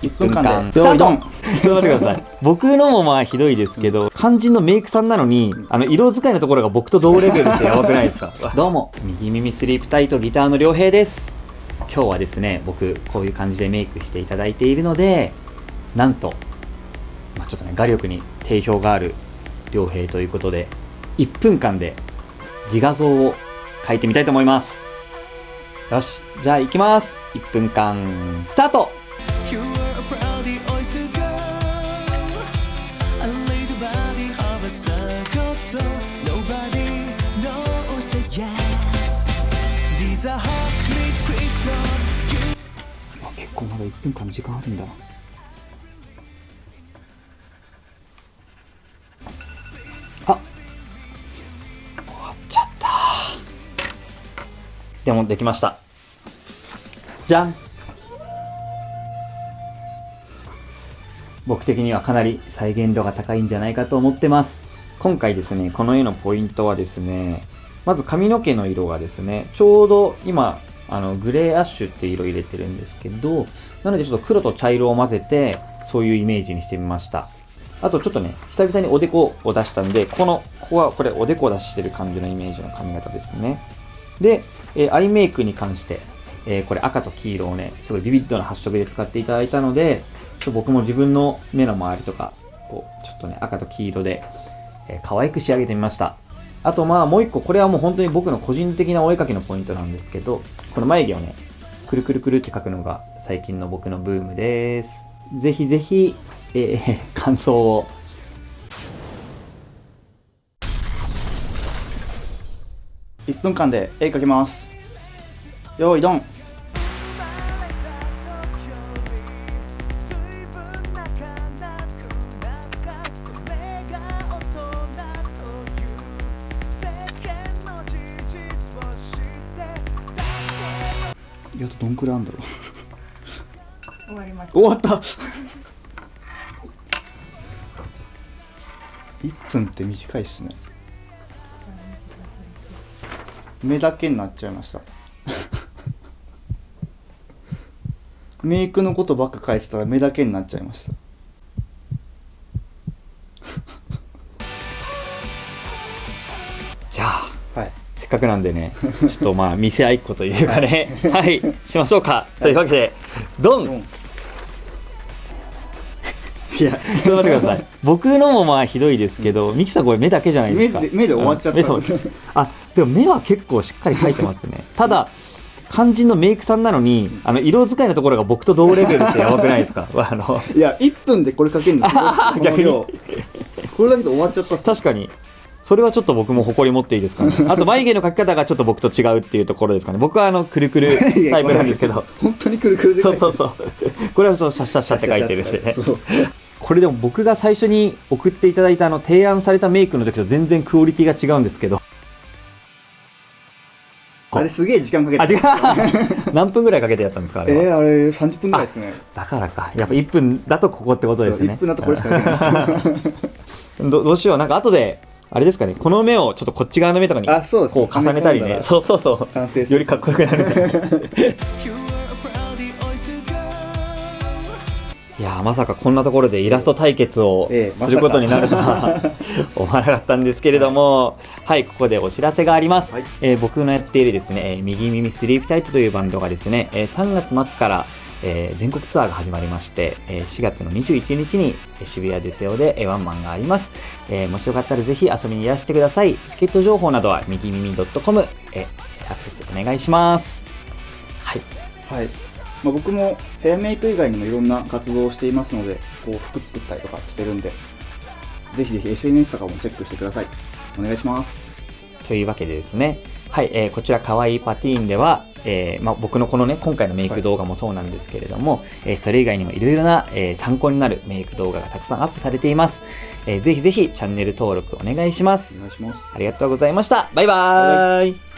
1分間スタート。ちょっと待ってください。僕のもまあひどいですけど、肝心のメイクさんなのに色使いのところが僕と同レベルってやばくないですか？どうも、右耳スリープタイトギターの良平です。今日はですね、僕こういう感じでメイクしていただいているので、なんと、ちょっとね画力に定評がある良平ということで、1分間で自画像を描いてみたいと思います。よし、じゃあ行きます。1分間スタート。結構まだ1分間の時間あるんだな。あ、終わっちゃった。でもできました。じゃん。僕的にはかなり再現度が高いんじゃないかと思ってます。今回ですね、この絵のポイントはですね、まず髪の毛の色がですね、ちょうど今グレーアッシュって色入れてるんですけど、なのでちょっと黒と茶色を混ぜてそういうイメージにしてみました。あとちょっとね、久々におでこを出したんで、ここはこれおでこを出してる感じのイメージの髪型ですね。で、アイメイクに関して、これ赤と黄色をね、すごいビビッドな発色で使っていただいたので、ちょっと僕も自分の目の周りとかをちょっとね、赤と黄色で、可愛く仕上げてみました。あともう一個、これはもう本当に僕の個人的なお絵描きのポイントなんですけど、この眉毛をね、くるくるくるって描くのが最近の僕のブームです。ぜひぜひ、感想を。1分間で絵描きます。よーいドン。あとどんくらいあるんだろう。終わりました。終わった。1分って短いっすね。目だけになっちゃいました。メイクのことばっか書いてたら目だけになっちゃいました。じゃあ、はい、せっかくなんでね、ちょっと見せ合いっこというかね、はい、しましょうか。というわけで、ドン。いや、ちょっと待ってください。僕のもひどいですけど、ミキさんこれ目だけじゃないですか。目で終わっちゃった。あ、でも目は結構しっかり描いてますね。ただ、肝心のメイクさんなのに、色使いのところが僕と同レベルってやばくないですか？いや、1分でこれ描けるんですよ。逆に。これだけで終わっちゃった。確かに。それはちょっと僕も誇り持っていいですかね。あと眉毛の描き方がちょっと僕と違うっていうところですかね。僕はくるくるタイプなんですけど。本当にくるくるで。そう。これはシャッシャッシャって描いてるんでね。これでも僕が最初に送っていただいた提案されたメイクの時と全然クオリティが違うんですけど。あれすげえ時間かけて。何分ぐらいかけてやったんですか？あれあれ30分ぐらいですね。だからか。やっぱ1分だとここってことですね。1分だとこれしかできないです。どうしよう。後であれですかね。この目をちょっとこっち側の目とかにこう重ねたりね。そう。よりかっこよくなる。いやまさかこんなところでイラスト対決をすることになるとは思わなかったんですけれども、はい、ここでお知らせがあります。僕のやっているですね、右耳スリープタイトというバンドがですね、3月末から全国ツアーが始まりまして、4月の21日に渋谷デセオでワンマンがあります。もしよかったらぜひ遊びにいらしてください。チケット情報などは右耳 .com アクセスお願いします。はい。僕もヘアメイク以外にもいろんな活動をしていますので、こう服作ったりとかしてるんで、ぜひぜひ SNS とかもチェックしてください。お願いします。というわけでですね、はい、こちらかわいいパティーンでは、僕のこのね今回のメイク動画もそうなんですけれども、それ以外にもいろいろな、参考になるメイク動画がたくさんアップされています。ぜひぜひチャンネル登録お願いします。お願いします。ありがとうございました。バイバーイ。